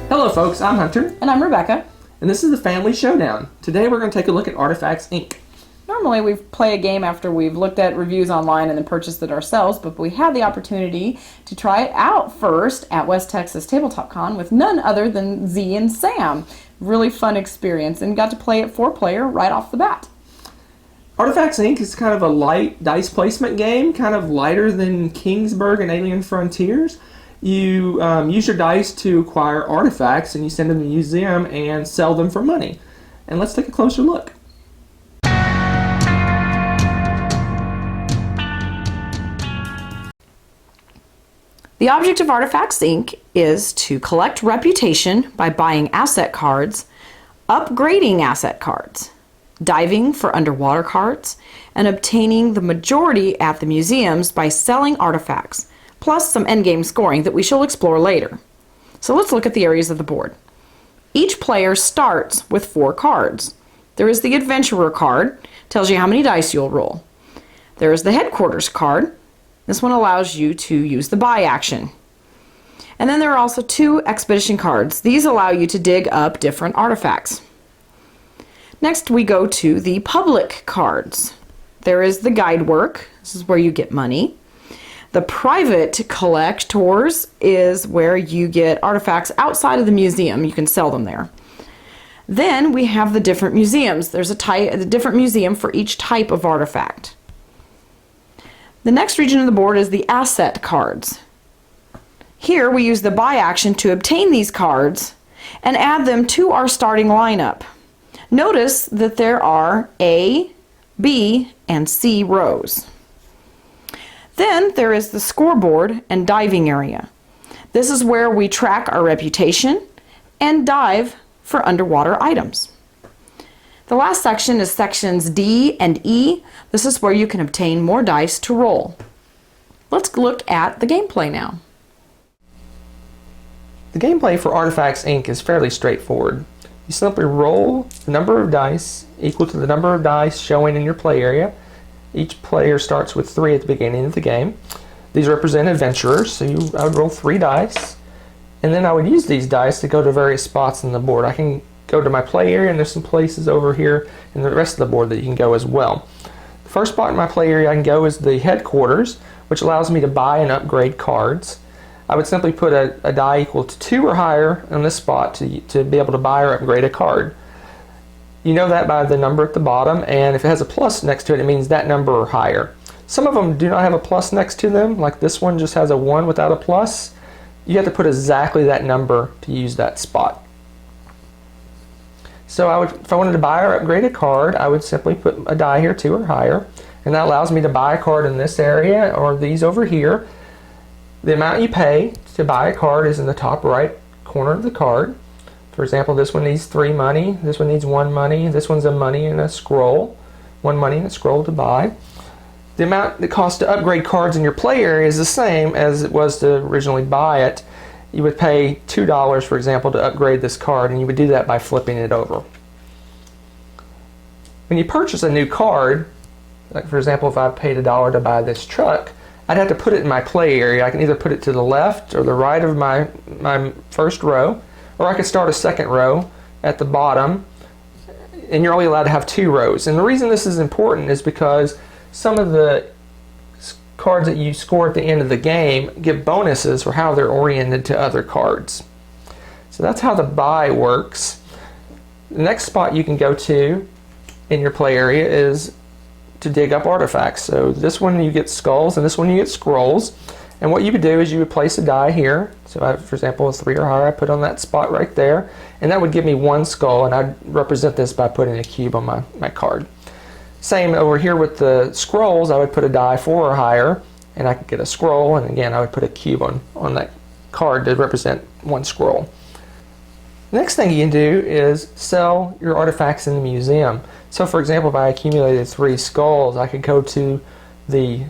Hello folks, I'm Hunter. And I'm Rebecca. And this is the Family Showdown. Today we're going to take a look at Artifacts, Inc. Normally we play a game after we've looked at reviews online and then purchased it ourselves, but we had the opportunity to try it out first at West Texas Tabletop Con with none other than Z and Sam. Really fun experience, and got to play it 4-player right off the bat. Artifacts, Inc. is kind of a light dice placement game, kind of lighter than Kingsburg and Alien Frontiers. You use your dice to acquire artifacts, and you send them to the museum and sell them for money. And let's take a closer look. The object of Artifacts, Inc. is to collect reputation by buying asset cards, upgrading asset cards, diving for underwater cards, and obtaining the majority at the museums by selling artifacts, plus some endgame scoring that we shall explore later. So let's look at the areas of the board. Each player starts with 4 cards. There is the Adventurer card, tells you how many dice you'll roll. There is the Headquarters card. This one allows you to use the buy action. And then there are also 2 Expedition cards. These allow you to dig up different artifacts. Next we go to the Public cards. There is the Guidework. This is where you get money. The Private Collectors is where you get artifacts outside of the museum. You can sell them there. Then we have the different museums. There's a different museum for each type of artifact. The next region of the board is the Asset cards. Here we use the buy action to obtain these cards and add them to our starting lineup. Notice that there are A, B, and C rows. Then there is the scoreboard and diving area. This is where we track our reputation and dive for underwater items. The last section is sections D and E. This is where you can obtain more dice to roll. Let's look at the gameplay now. The gameplay for Artifacts, Inc. is fairly straightforward. You simply roll the number of dice equal to the number of dice showing in your play area. Each player starts with 3 at the beginning of the game. These represent adventurers, so I would roll 3 dice, and then I would use these dice to go to various spots on the board. I can go to my play area, and there's some places over here in the rest of the board that you can go as well. The first spot in my play area I can go is the Headquarters, which allows me to buy and upgrade cards. I would simply put a die equal to 2 or higher on this spot to be able to buy or upgrade a card. You know that by the number at the bottom, and if it has a plus next to it, it means that number or higher. Some of them do not have a plus next to them, like this one just has a 1 without a plus. You have to put exactly that number to use that spot. So if I wanted to buy or upgrade a card, I would simply put a die here, 2 or higher, and that allows me to buy a card in this area or these over here. The amount you pay to buy a card is in the top right corner of the card. For example, this one needs 3 money, this one needs 1 money, this one's a money and a scroll. 1 money and a scroll to buy. The amount that costs to upgrade cards in your play area is the same as it was to originally buy it. You would pay $2, for example, to upgrade this card, and you would do that by flipping it over. When you purchase a new card, like for example, if I paid $1 to buy this truck, I'd have to put it in my play area. I can either put it to the left or the right of my first row, or I could start a second row at the bottom, and you're only allowed to have 2 rows. And the reason this is important is because some of the cards that you score at the end of the game give bonuses for how they're oriented to other cards. So that's how the buy works. The next spot you can go to in your play area is to dig up artifacts. So this one you get skulls, and this one you get scrolls. And what you would do is you would place a die here. So for example, a 3 or higher, I put on that spot right there, and that would give me 1 skull, and I'd represent this by putting a cube on my card. Same over here with the scrolls. I would put a die 4 or higher, and I could get a scroll, and again I would put a cube on that card to represent 1 scroll. The next thing you can do is sell your artifacts in the museum. So for example, if I accumulated 3 skulls, I could go to the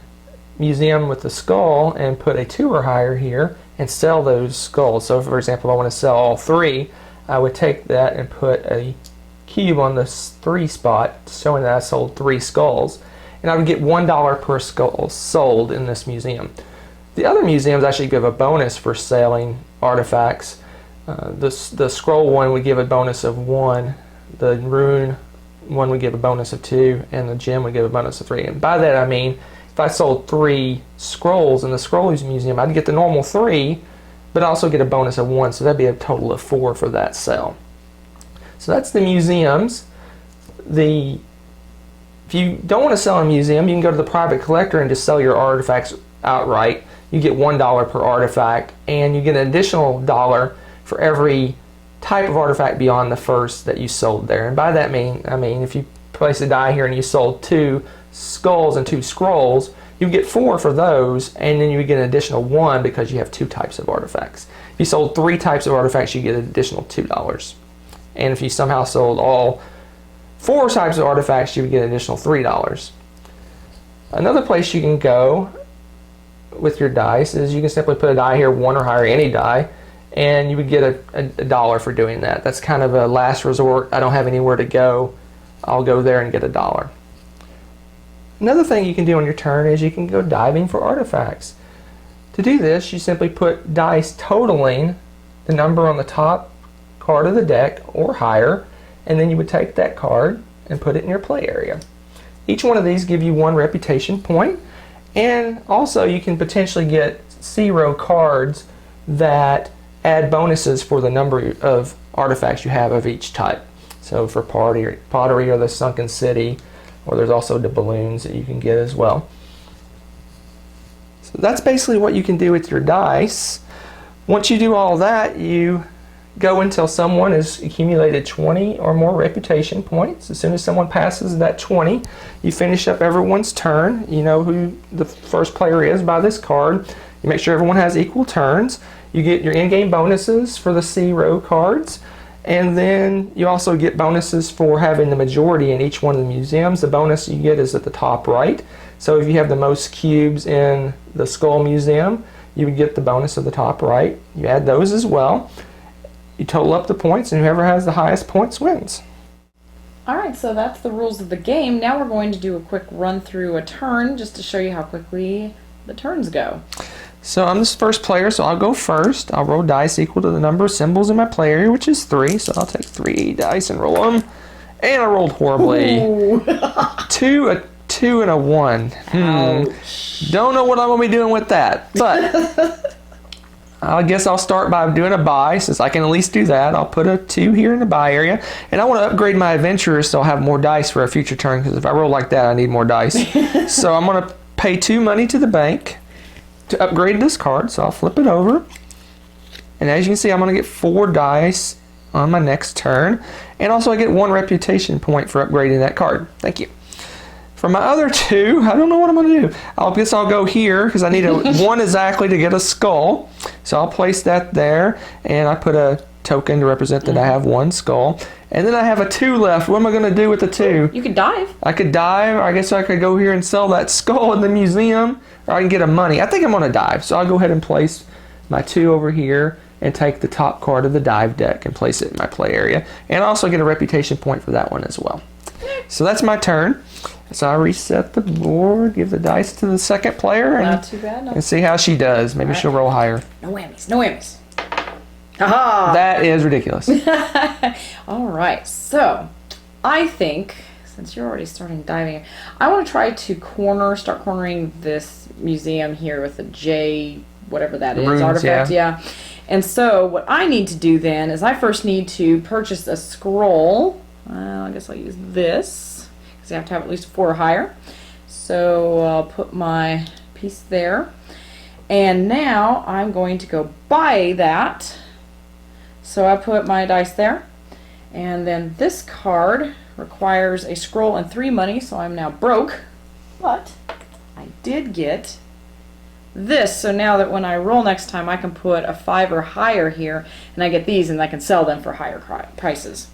museum with the skull and put a 2 or higher here and sell those skulls. So for example, if I want to sell all 3, I would take that and put a cube on the 3 spot, showing that I sold 3 skulls, and I would get $1 per skull sold in this museum. The other museums actually give a bonus for selling artifacts. The scroll one would give a bonus of 1, the rune one would give a bonus of 2, and the gem would give a bonus of 3. And by that I mean, if I sold 3 scrolls in the Scrolls Museum, I'd get the normal 3, but also get a bonus of 1, so that'd be a total of 4 for that sale. So that's the museums. If you don't want to sell in a museum, you can go to the private collector and just sell your artifacts outright. You get $1 per artifact, and you get an additional $1 for every type of artifact beyond the first that you sold there. And by that I mean if you place a die here and you sold 2 skulls and 2 scrolls, you get 4 for those, and then you get an additional 1 because you have 2 types of artifacts. If you sold 3 types of artifacts, you get an additional $2. And if you somehow sold all 4 types of artifacts, you would get an additional $3. Another place you can go with your dice is you can simply put a die here, 1 or higher, any die, and you would get a $1 for doing that. That's kind of a last resort. I don't have anywhere to go. I'll go there and get $1. Another thing you can do on your turn is you can go diving for artifacts. To do this, you simply put dice totaling the number on the top card of the deck or higher, and then you would take that card and put it in your play area. Each one of these give you 1 reputation point, and also you can potentially get 0 cards that add bonuses for the number of artifacts you have of each type. So for pottery or the sunken city, or there's also the balloons that you can get as well. So that's basically what you can do with your dice. Once you do all that, you go until someone has accumulated 20 or more reputation points. As soon as someone passes that 20, you finish up everyone's turn. You know who the first player is by this card. You make sure everyone has equal turns. You get your in-game bonuses for the 0 cards, and then you also get bonuses for having the majority in each one of the museums. The bonus you get is at the top right. So if you have the most cubes in the Skull Museum, you would get the bonus of the top right. You add those as well. You total up the points, and whoever has the highest points wins. Alright, so that's the rules of the game. Now we're going to do a quick run through a turn just to show you how quickly the turns go. So I'm the first player, so I'll go first. I'll roll dice equal to the number of symbols in my play area, which is 3. So I'll take 3 dice and roll them. And I rolled horribly. 2, a 2, and a 1. Don't know what I'm going to be doing with that. But I guess I'll start by doing a buy, since I can at least do that. I'll put a 2 here in the buy area. And I want to upgrade my adventurers so I'll have more dice for a future turn, because if I roll like that, I need more dice. So I'm going to pay 2 money to the bank to upgrade this card, so I'll flip it over. And as you can see, I'm going to get 4 dice on my next turn. And also I get 1 reputation point for upgrading that card. Thank you. For my other 2, I don't know what I'm going to do. I guess I'll go here, because I need a 1 exactly to get a skull. So I'll place that there, and I put a token to represent that I have 1 skull. And then I have a 2 left. What am I going to do with the 2? You could dive. I could dive, or I guess I could go here and sell that skull in the museum, or I can get a money. I think I'm going to dive, so I'll go ahead and place my 2 over here and take the top card of the dive deck and place it in my play area. And also get a reputation point for that one as well. So that's my turn. So I reset the board, give the dice to the second player, and, Not too bad, no. and see how she does. Maybe she'll roll higher. No whammies, no whammies. Aha! That is ridiculous. All right, so I think, since you're already starting diving, I want to try to start cornering this museum here with a J, whatever that is, Runes, artifact, yeah. And so what I need to do then is I first need to purchase a scroll. I guess I'll use this, because I have to have at least 4 or higher. So I'll put my piece there. And now I'm going to go buy that. So I put my dice there, and then this card requires a scroll and 3 money, so I'm now broke, but I did get this, so now that when I roll next time I can put a 5 or higher here, and I get these and I can sell them for higher prices.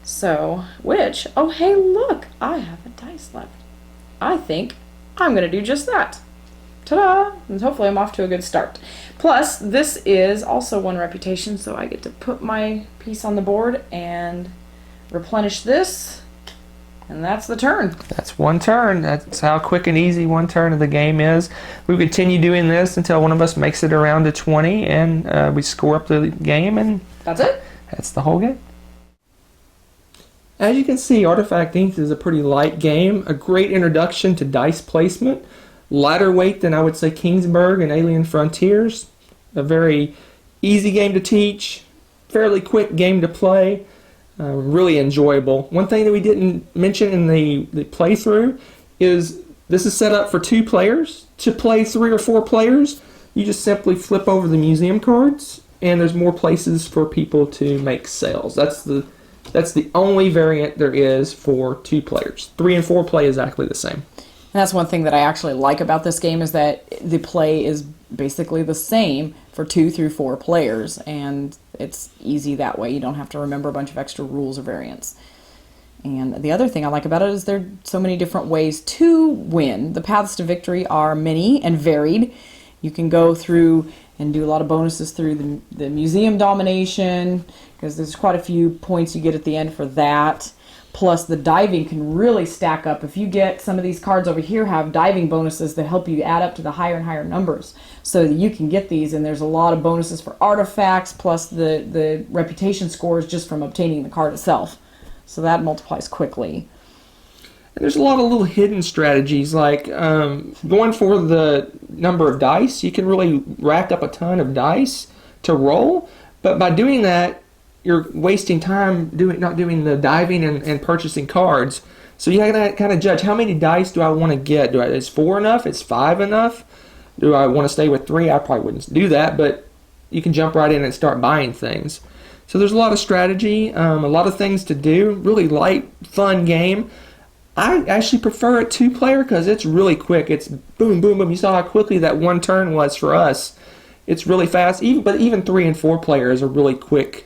So, oh hey look, I have a dice left. I think I'm going to do just that. ta-da! And hopefully I'm off to a good start. Plus, this is also 1 reputation, so I get to put my piece on the board and replenish this, and that's the turn. That's 1 turn. That's how quick and easy 1 turn of the game is. We continue doing this until one of us makes it around to 20, and we score up the game, and That's it? that's the whole game. As you can see, Artifact Inc. is a pretty light game, a great introduction to dice placement, lighter weight than I would say Kingsburg and Alien Frontiers, a very easy game to teach, fairly quick game to play, really enjoyable. One thing that we didn't mention in the playthrough is this is set up for 2 players. To play 3 or 4 players, you just simply flip over the museum cards, and there's more places for people to make sales. That's the only variant there is for 2 players. 3 and 4 play exactly the same. And that's one thing that I actually like about this game is that the play is basically the same for 2 through 4 players, and it's easy that way. You don't have to remember a bunch of extra rules or variants. And the other thing I like about it is there are so many different ways to win. The paths to victory are many and varied. You can go through and do a lot of bonuses through the museum domination, because there's quite a few points you get at the end for that. Plus, the diving can really stack up. If you get some of these cards over here have diving bonuses that help you add up to the higher and higher numbers, so that you can get these. And there's a lot of bonuses for artifacts, plus the reputation scores just from obtaining the card itself. So that multiplies quickly. And there's a lot of little hidden strategies, like going for the number of dice. You can really rack up a ton of dice to roll, but by doing that, you're wasting time not doing the diving and purchasing cards. So you have to kind of judge, how many dice do I want to get? Is 4 enough? Is 5 enough? Do I want to stay with 3? I probably wouldn't do that, but you can jump right in and start buying things. So there's a lot of strategy, a lot of things to do. Really light, fun game. I actually prefer a 2-player because it's really quick. It's boom, boom, boom. You saw how quickly that 1 turn was for us. It's really fast. But even 3 and 4 players are really quick.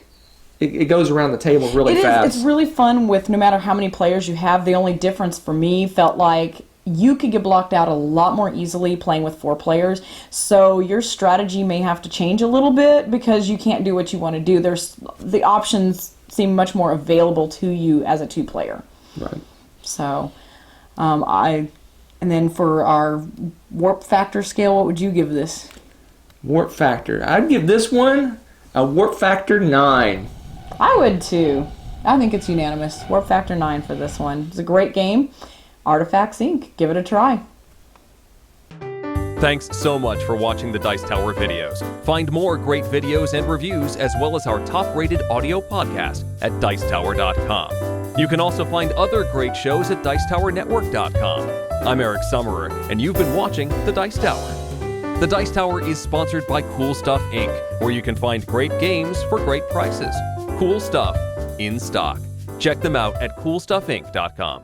It goes around the table really fast. It's really fun with no matter how many players you have. The only difference for me felt like you could get blocked out a lot more easily playing with 4 players. So your strategy may have to change a little bit because you can't do what you want to do. The options seem much more available to you as a 2-player. Right. So, and then for our warp factor scale, what would you give this? Warp factor. I'd give this one a warp factor 9. I would too. I think it's unanimous. Warp factor 9 for this one. It's a great game. Artifacts Inc. Give it a try. Thanks so much for watching the Dice Tower videos. Find more great videos and reviews, as well as our top-rated audio podcast at Dicetower.com. You can also find other great shows at Dicetowernetwork.com. I'm Eric Summerer, and you've been watching The Dice Tower. The Dice Tower is sponsored by Cool Stuff Inc., where you can find great games for great prices. Cool stuff in stock. Check them out at CoolStuffInc.com.